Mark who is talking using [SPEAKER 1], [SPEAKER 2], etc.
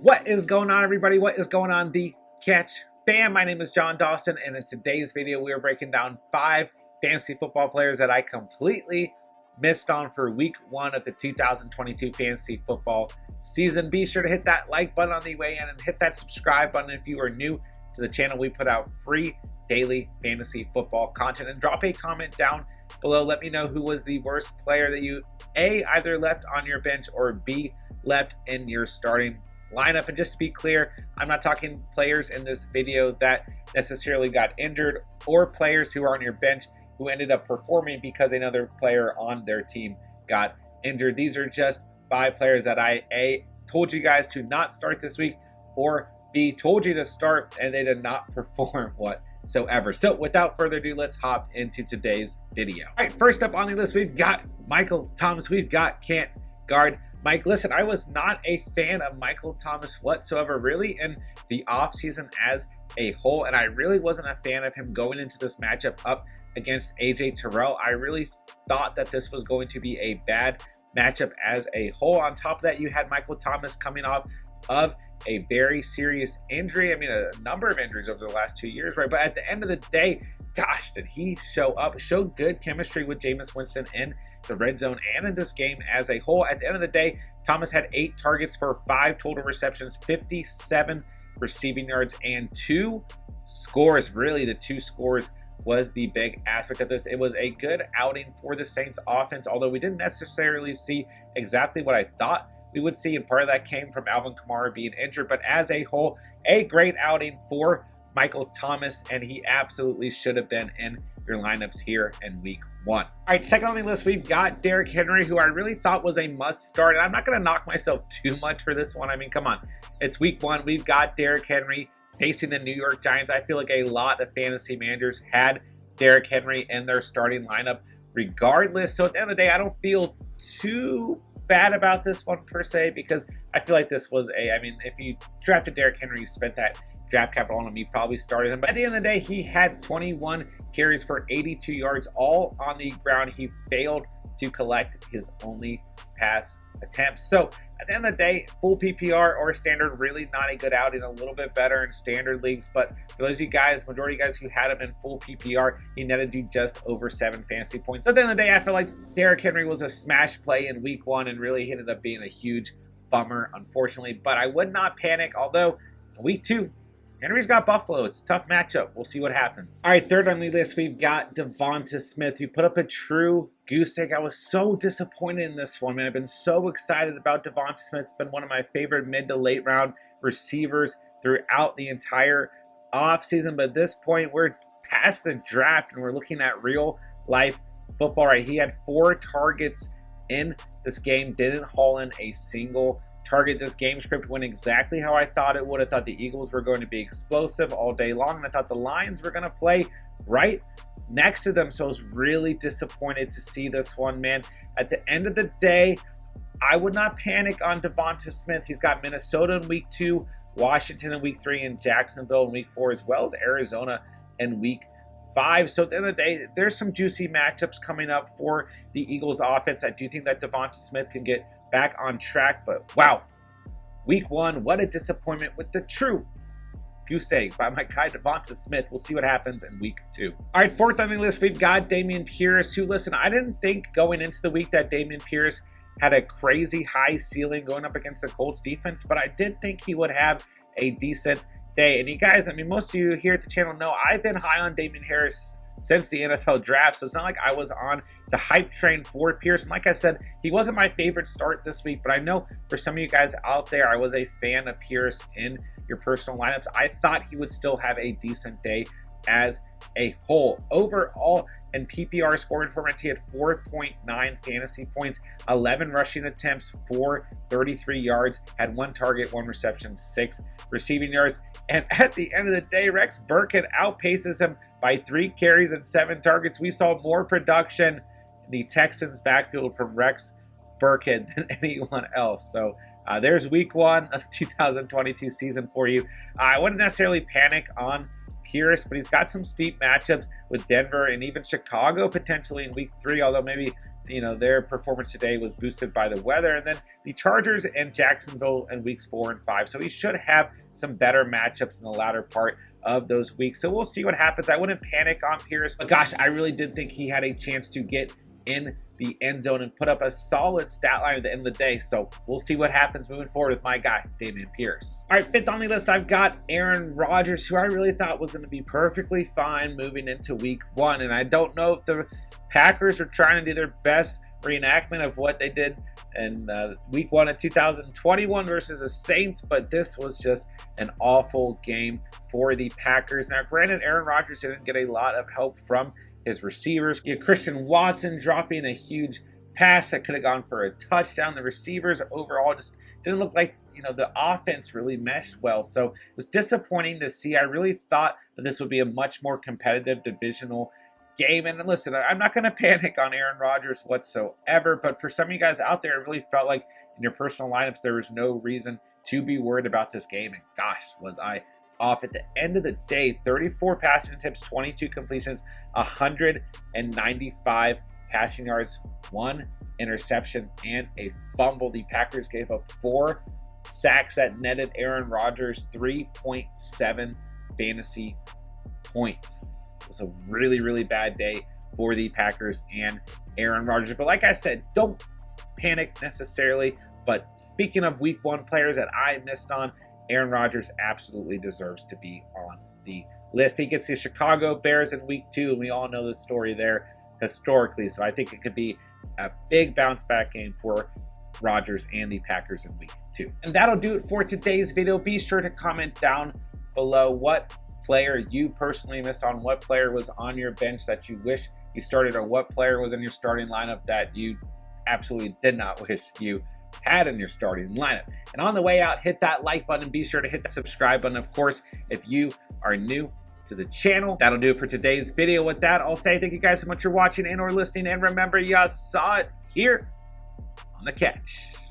[SPEAKER 1] What is going on, everybody? What is going on, the Catch fam? My name is Jon Dawson, and in today's video, we are breaking down 5 fantasy football players that I completely missed on for week 1 of the 2022 fantasy football season. Be sure to hit that like button on the way in and hit that subscribe button if you are new to the channel. We put out free daily fantasy football content, and drop a comment down below. Let me know who was the worst player that you A, either left on your bench, or B, left in your starting lineup. And just to be clear, I'm not talking players in this video that necessarily got injured or players who are on your bench who ended up performing because another player on their team got injured. These are just 5 players that I A, told you guys to not start this week, or B, told you to start and they did not perform whatsoever. So without further ado, let's hop into today's video. All right, first up on the list, we've got Michael Thomas. We've got CANT guard Mike. Listen, I was not a fan of Michael Thomas whatsoever, really, in the offseason as a whole, and I really wasn't a fan of him going into this matchup up against AJ Terrell. I really thought that this was going to be a bad matchup as a whole. On top of that, you had Michael Thomas coming off of a very serious injury. I mean, a number of injuries over the last 2 years, right? But at the end of the day, gosh, did he show up, show good chemistry with Jameis Winston in the red zone and in this game as a whole. At the end of the day, Thomas had 8 targets for 5 total receptions, 57 receiving yards, and 2 scores. Really, the 2 scores was the big aspect of this. It was a good outing for the Saints offense, although we didn't necessarily see exactly what I thought we would see, and part of that came from Alvin Kamara being injured. But as a whole, a great outing for Michael Thomas, and he absolutely should have been in your lineups here in week 1. All right, second on the list, we've got Derrick Henry, who I really thought was a must start, and I'm not going to knock myself too much for this one. I mean, come on, it's week 1. We've got Derrick Henry facing the New York Giants. I feel like a lot of fantasy managers had Derrick Henry in their starting lineup regardless. So at the end of the day, I don't feel too bad about this one per se, because I feel like this was I mean, if you drafted Derrick Henry, you spent that draft capital on him, you probably started him. But at the end of the day, he had 21 carries for 82 yards, all on the ground. He failed to collect his only pass attempts. So at the end of the day, full PPR or standard, really not a good outing. A little bit better in standard leagues, but for those of you guys, majority of you guys who had him in full PPR, he netted you just over 7 fantasy points. So at the end of the day, I feel like Derrick Henry was a smash play in week 1 and really ended up being a huge bummer, unfortunately. But I would not panic, although in week 2, Henry's got Buffalo. It's a tough matchup. We'll see what happens. All right, third on the list, we've got DEVONTA Smith, who put up a true goose egg. I was so disappointed in this one, man. I've been so excited about DEVONTA Smith. It's been one of my favorite mid to late round receivers throughout the entire offseason. But at this point, we're past the draft and we're looking at real life football, right? He had 4 targets in this game, didn't haul in a single target. This game script went exactly how I thought it would. I thought the Eagles were going to be explosive all day long, and I thought the Lions were going to play right next to them. So I was really disappointed to see this one, man. At the end of the day, I would not panic on DEVONTA Smith. He's got Minnesota in week 2, Washington in week 3, and Jacksonville in week 4, as well as Arizona in week 5. So at the end of the day, there's some juicy matchups coming up for the Eagles offense. I do think that DEVONTA Smith can get back on track, but wow, week 1, what a disappointment with the true goose egg by my guy DEVONTA Smith. We'll see what happens in week 2. All right, fourth on the list, we've got Dameon Pierce, who, listen, I didn't think going into the week that Dameon Pierce had a crazy high ceiling going up against the Colts defense, but I did think he would have a decent day. And you guys, I mean, most of you here at the channel know I've been high on Dameon Harris since the NFL draft, so it's not like I was on the hype train for Pierce. And like I said, he wasn't my favorite start this week, but I know for some of you guys out there, I was a fan of Pierce in your personal lineups. I thought he would still have a decent day as a whole. Overall, in PPR scoring formats, he had 4.9 fantasy points, 11 rushing attempts for 33 yards, had 1 target, 1 reception, 6 receiving yards. And at the end of the day, Rex Burkhead outpaces him by 3 carries and 7 targets. We saw more production in the Texans backfield from Rex Burkhead than anyone else. So there's week 1 of 2022 season for you. I wouldn't necessarily panic on Pierce, but he's got some steep matchups with Denver and even Chicago potentially in week 3, although maybe their performance today was boosted by the weather. And then the Chargers and Jacksonville in weeks 4 and 5. So he should have some better matchups in the latter part of those weeks. So we'll see what happens. I wouldn't panic on Pierce, but gosh, I really did think he had a chance to get in the end zone and put up a solid stat line at the end of the day. So we'll see what happens moving forward with my guy, Dameon Pierce. All right, fifth on the list, I've got Aaron Rodgers, who I really thought was going to be perfectly fine moving into week 1. And I don't know if the Packers are trying to do their best reenactment of what they did in week 1 of 2021 versus the Saints, but this was just an awful game for the Packers. Now, granted, Aaron Rodgers didn't get a lot of help from his receivers. You have Christian Watson dropping a huge pass that could have gone for a touchdown. The receivers overall just didn't look like the offense really meshed well. So it was disappointing to see. I really thought that this would be a much more competitive divisional game. And listen, I'm not going to panic on Aaron Rodgers whatsoever, but for some of you guys out there, it really felt like in your personal lineups, there was no reason to be worried about this game. And gosh, was I off at the end of the day. 34 passing attempts, 22 completions, 195 passing yards, 1 interception, and a fumble. The Packers gave up 4 sacks that netted Aaron Rodgers 3.7 fantasy points. It was a really, really bad day for the Packers and Aaron Rodgers. But like I said, don't panic necessarily. But speaking of week 1 players that I missed on, Aaron Rodgers absolutely deserves to be on the list. He gets the Chicago Bears in week 2, and we all know the story there historically. So I think it could be a big bounce back game for Rodgers and the Packers in week 2. And that'll do it for today's video. Be sure to comment down below what player you personally missed on, what player was on your bench that you wish you started, or what player was in your starting lineup that you absolutely did not wish you had in your starting lineup. And on the way out, hit that like button. Be sure to hit the subscribe button, of course, if you are new to the channel. That'll do it for today's video. With that, I'll say thank you guys so much for watching and or listening. And remember, you saw it here on The Catch.